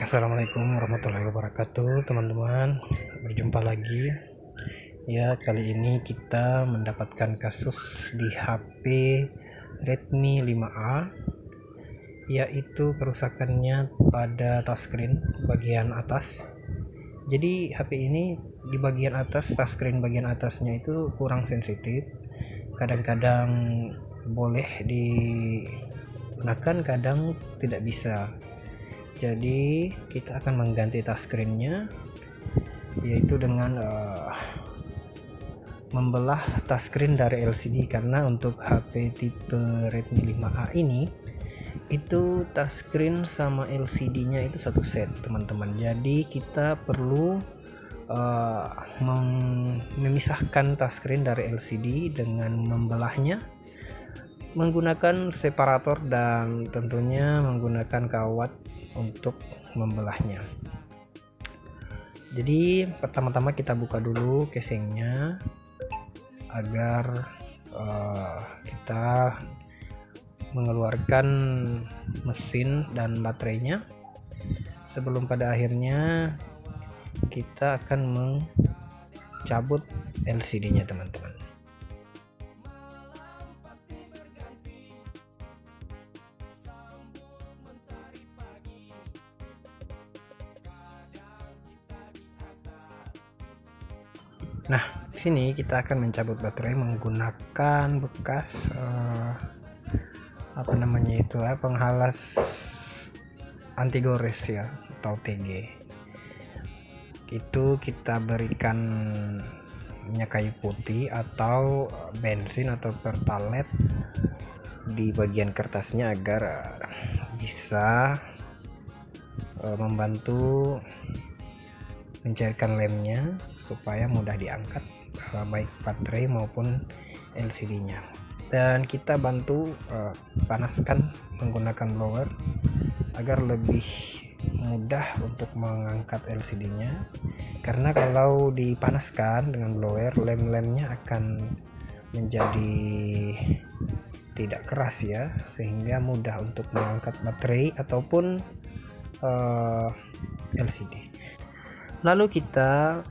Assalamualaikum warahmatullahi wabarakatuh, teman-teman. Berjumpa lagi. Ya, kali ini kita mendapatkan kasus di HP Redmi 5A, yaitu kerusakannya pada touchscreen bagian atas. Jadi HP ini di bagian atas, touchscreen bagian atasnya itu kurang sensitif. Kadang-kadang boleh digunakan, kadang tidak bisa. Jadi kita akan mengganti touchscreen-nya, yaitu dengan membelah touchscreen dari LCD, karena untuk HP tipe Redmi 5A ini itu touchscreen sama LCD-nya itu satu set, teman-teman. Jadi kita perlu memisahkan touchscreen dari LCD dengan membelahnya menggunakan separator dan tentunya menggunakan kawat untuk membelahnya. Jadi pertama-tama kita buka dulu casingnya agar kita mengeluarkan mesin dan baterainya. Sebelum pada akhirnya kita akan mencabut LCD-nya, teman-teman. Nah, di sini kita akan mencabut baterai menggunakan bekas penghalas anti gores ya, atau TG. Itu kita berikan minyak kayu putih atau bensin atau pertalite di bagian kertasnya agar bisa membantu mencairkan lemnya supaya mudah diangkat, baik baterai maupun LCD-nya. Dan kita bantu panaskan menggunakan blower agar lebih mudah untuk mengangkat LCD-nya, karena kalau dipanaskan dengan blower, lem-lemnya akan menjadi tidak keras ya, sehingga mudah untuk mengangkat baterai ataupun LCD. Lalu kita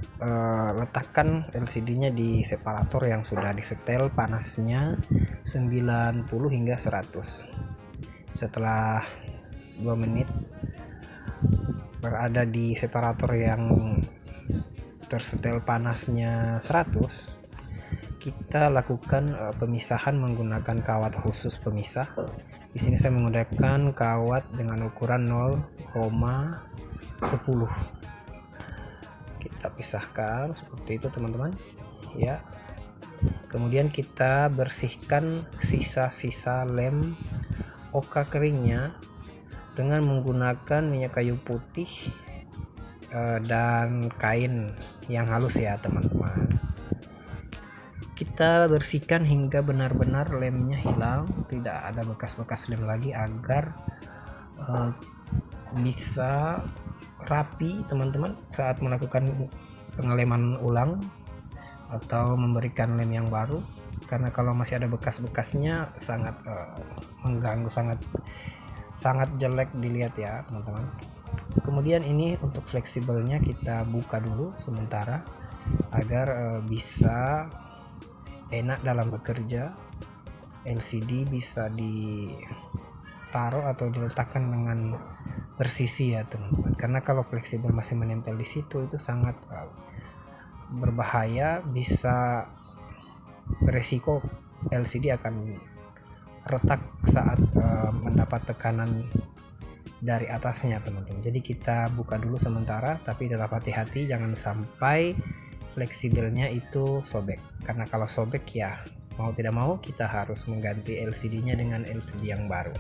letakkan LCD-nya di separator yang sudah disetel panasnya 90 hingga 100. Setelah 2 menit berada di separator yang tersetel panasnya 100, kita lakukan pemisahan menggunakan kawat khusus pemisah. Di sini saya menggunakan kawat dengan ukuran 0,10. Kita pisahkan seperti itu, teman-teman ya. Kemudian kita bersihkan sisa-sisa lem oka keringnya dengan menggunakan minyak kayu putih dan kain yang halus ya, teman-teman. Kita bersihkan hingga benar-benar lemnya hilang, tidak ada bekas-bekas lem lagi, agar bisa rapi, teman-teman, saat melakukan pengeleman ulang atau memberikan lem yang baru. Karena kalau masih ada bekas-bekasnya sangat mengganggu, sangat jelek dilihat ya, teman-teman. Kemudian ini untuk fleksibelnya kita buka dulu sementara agar bisa enak dalam bekerja. LCD bisa ditaruh atau diletakkan dengan bersisi ya, teman-teman, karena kalau fleksibel masih menempel di situ itu sangat berbahaya, bisa beresiko LCD akan retak saat mendapat tekanan dari atasnya, teman-teman. Jadi kita buka dulu sementara, tapi tetap hati-hati jangan sampai fleksibelnya itu sobek, karena kalau sobek ya mau tidak mau kita harus mengganti LCD-nya dengan LCD yang baru.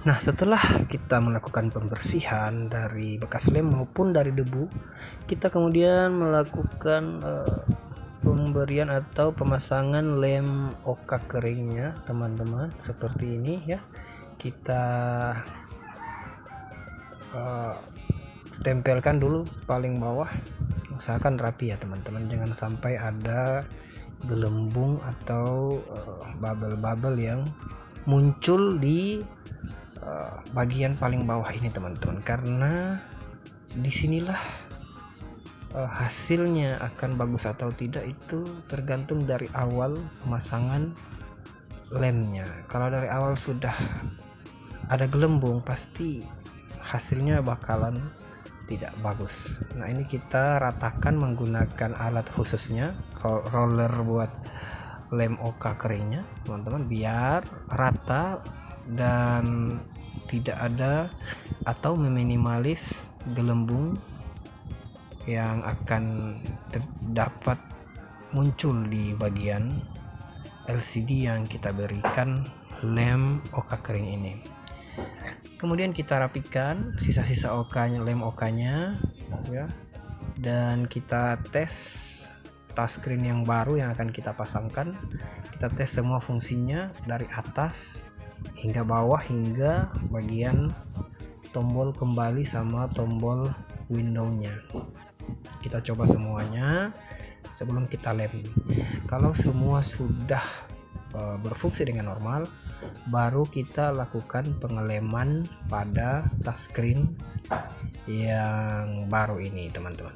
Nah, setelah kita melakukan pembersihan dari bekas lem maupun dari debu, kita kemudian melakukan pemberian atau pemasangan lem oka keringnya, teman-teman, seperti ini ya. Kita tempelkan dulu paling bawah, usahakan rapi ya teman-teman, jangan sampai ada gelembung atau bubble-bubble yang muncul di bagian paling bawah ini teman-teman, karena disinilah hasilnya akan bagus atau tidak itu tergantung dari awal pemasangan lemnya. Kalau dari awal sudah ada gelembung, pasti hasilnya bakalan tidak bagus. Nah, ini kita ratakan menggunakan alat khususnya, roller buat lem oka keringnya teman-teman, biar rata dan tidak ada atau meminimalis gelembung yang akan dapat muncul di bagian LCD yang kita berikan lem oka kering ini. Kemudian kita rapikan sisa-sisa lem okanya ya, dan kita tes touchscreen yang baru yang akan kita pasangkan. Kita tes semua fungsinya dari atas hingga bawah, hingga bagian tombol kembali sama tombol windownya. Kita coba semuanya sebelum kita lem. Kalau semua sudah berfungsi dengan normal, baru kita lakukan pengeleman pada touchscreen yang baru ini teman-teman.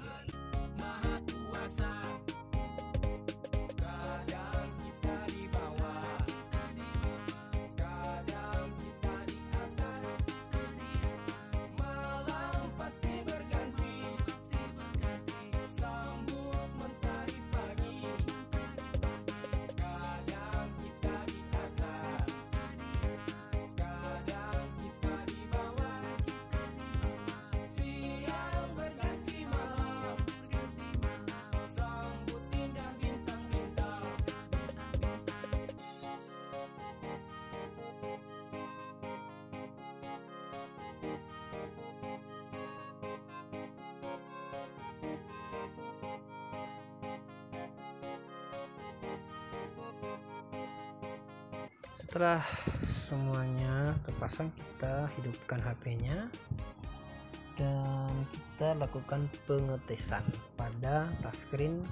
Setelah semuanya terpasang, kita hidupkan HP-nya dan kita lakukan pengetesan pada touchscreen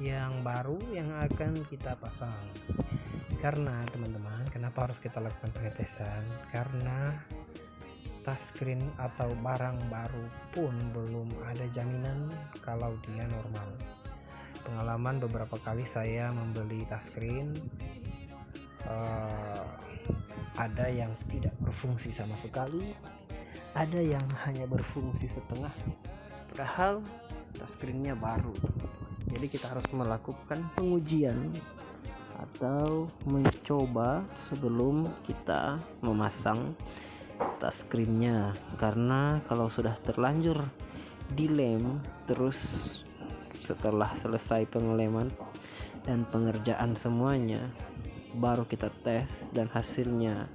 yang baru yang akan kita pasang. Karena teman-teman, kenapa harus kita lakukan pengetesan? Karena touchscreen atau barang baru pun belum ada jaminan kalau dia normal. Pengalaman beberapa kali saya membeli touchscreen, ada yang tidak berfungsi sama sekali, ada yang hanya berfungsi setengah, padahal touchscreennya baru. Jadi kita harus melakukan pengujian atau mencoba sebelum kita memasang touchscreennya, karena kalau sudah terlanjur dilem terus setelah selesai pengeleman dan pengerjaan semuanya, baru kita tes dan hasilnya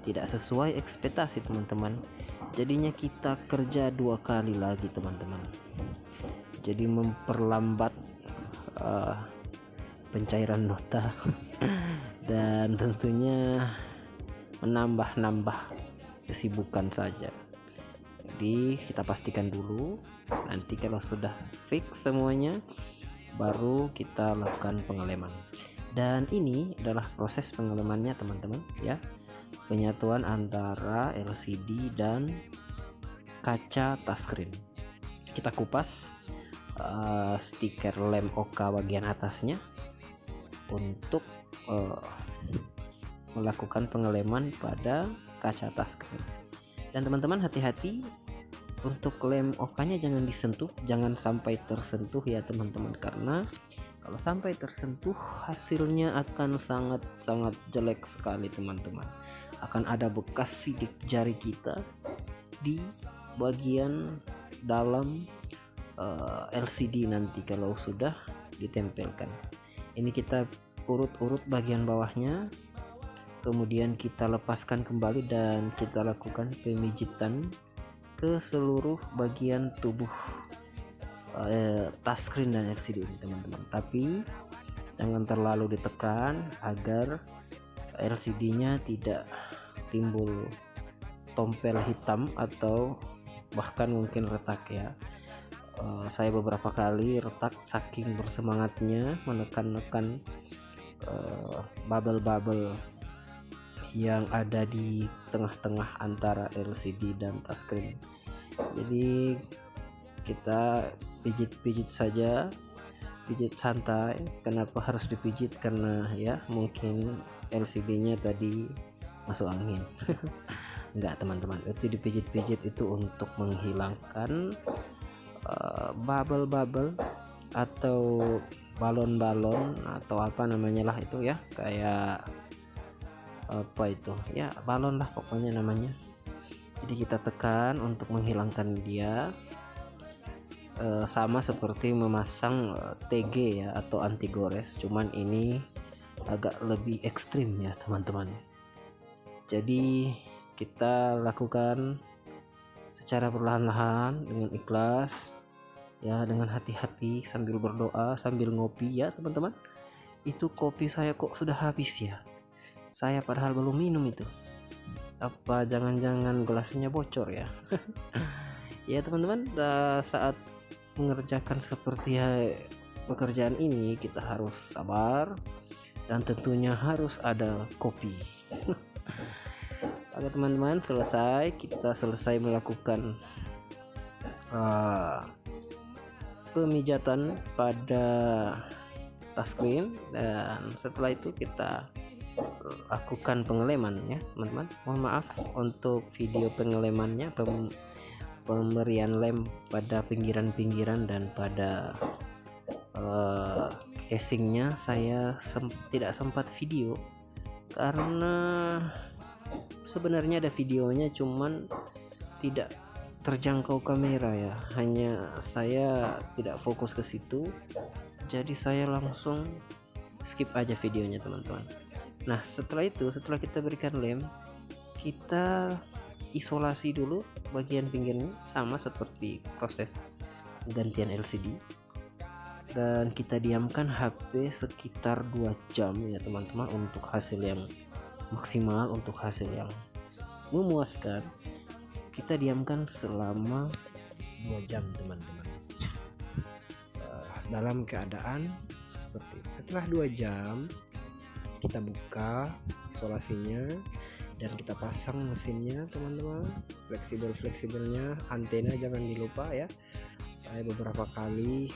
tidak sesuai ekspektasi teman-teman, jadinya kita kerja 2 kali lagi teman-teman. Jadi memperlambat pencairan nota dan tentunya menambah kesibukan saja. Jadi kita pastikan dulu, nanti kalau sudah fix semuanya baru kita lakukan pengeleman. Dan ini adalah proses pengelemannya teman-teman ya, penyatuan antara LCD dan kaca touchscreen. Kita kupas stiker lem oka bagian atasnya untuk melakukan pengeleman pada kaca touchscreen. Dan teman-teman hati-hati untuk lem okanya, jangan disentuh, jangan sampai tersentuh ya teman-teman, karena kalau sampai tersentuh hasilnya akan sangat jelek sekali teman-teman. Akan ada bekas sidik jari kita di bagian dalam LCD nanti kalau sudah ditempelkan. Ini kita urut-urut bagian bawahnya. Kemudian kita lepaskan kembali dan kita lakukan pemijitan ke seluruh bagian tubuh touchscreen dan LCD ini teman-teman. Tapi jangan terlalu ditekan agar LCD-nya tidak timbul tompel hitam atau bahkan mungkin retak ya. Saya beberapa kali retak saking bersemangatnya menekan-nekan bubble-bubble yang ada di tengah-tengah antara LCD dan touchscreen. Jadi kita pijit-pijit saja, pijit santai. Kenapa harus dipijit? Karena ya mungkin LCD-nya tadi masuk angin. Enggak teman-teman, itu dipijit-pijit itu untuk menghilangkan bubble-bubble atau balon-balon atau apa namanya lah itu ya, kayak apa itu ya, balon lah pokoknya namanya. Jadi kita tekan untuk menghilangkan dia, sama seperti memasang TG ya atau anti gores, cuman ini agak lebih ekstrim ya teman-teman. Jadi kita lakukan secara perlahan-lahan dengan ikhlas ya, dengan hati-hati sambil berdoa sambil ngopi ya teman-teman. Itu kopi saya kok sudah habis ya, saya padahal belum minum itu. Apa jangan-jangan gelasnya bocor ya? Ya teman-teman, saat mengerjakan seperti pekerjaan ini kita harus sabar dan tentunya harus ada kopi. Oke teman-teman, kita selesai melakukan pemijatan pada touchscreen, dan setelah itu kita lakukan pengeleman ya teman-teman. Mohon maaf untuk video pengelemannya, pemberian lem pada pinggiran-pinggiran dan pada casingnya saya tidak sempat video karena sebenarnya ada videonya, cuman tidak terjangkau kamera ya, hanya saya tidak fokus ke situ, jadi saya langsung skip aja videonya teman-teman. Nah setelah itu, setelah kita berikan lem, kita isolasi dulu bagian pinggirnya sama seperti proses gantian LCD, dan kita diamkan HP sekitar 2 jam ya teman-teman untuk hasil yang maksimal, untuk hasil yang memuaskan. Kita diamkan selama 2 jam teman-teman, dalam keadaan seperti itu. Setelah 2 jam kita buka isolasinya dan kita pasang mesinnya teman-teman, fleksibelnya, antena jangan dilupa ya. Saya beberapa kali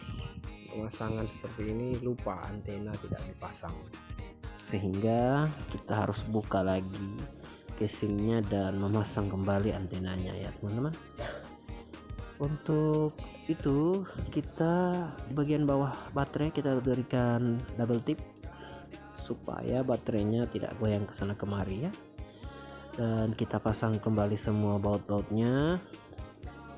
pemasangan seperti ini lupa antena tidak dipasang, sehingga kita harus buka lagi casingnya dan memasang kembali antenanya ya teman-teman. Untuk itu kita di bagian bawah baterai kita berikan double tip supaya baterainya tidak goyang ke sana kemari ya, dan kita pasang kembali semua baut-bautnya.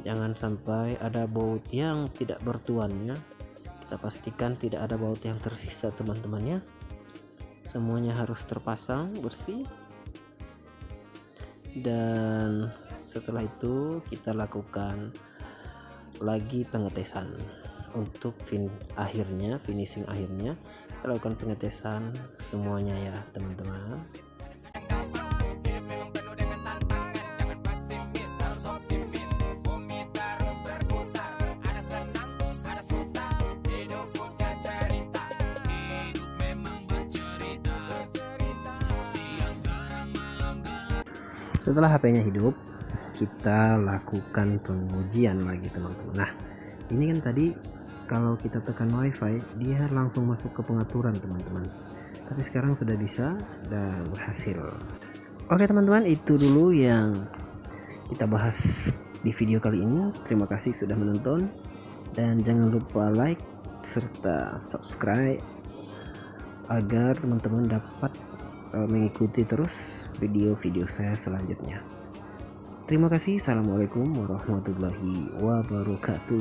Jangan sampai ada baut yang tidak bertuannya, kita pastikan tidak ada baut yang tersisa teman-teman ya. Semuanya harus terpasang bersih, dan setelah itu kita lakukan lagi pengetesan untuk finishing akhirnya. Kita lakukan pengetesan semuanya ya teman-teman. Setelah HP-nya hidup, kita lakukan pengujian lagi teman-teman. Nah ini kan tadi kalau kita tekan WiFi dia langsung masuk ke pengaturan teman-teman, tapi sekarang sudah bisa dan berhasil. Oke teman-teman, itu dulu yang kita bahas di video kali ini. Terima kasih sudah menonton, dan jangan lupa like serta subscribe agar teman-teman dapat mengikuti terus video-video saya selanjutnya. Terima kasih. Assalamualaikum warahmatullahi wabarakatuh.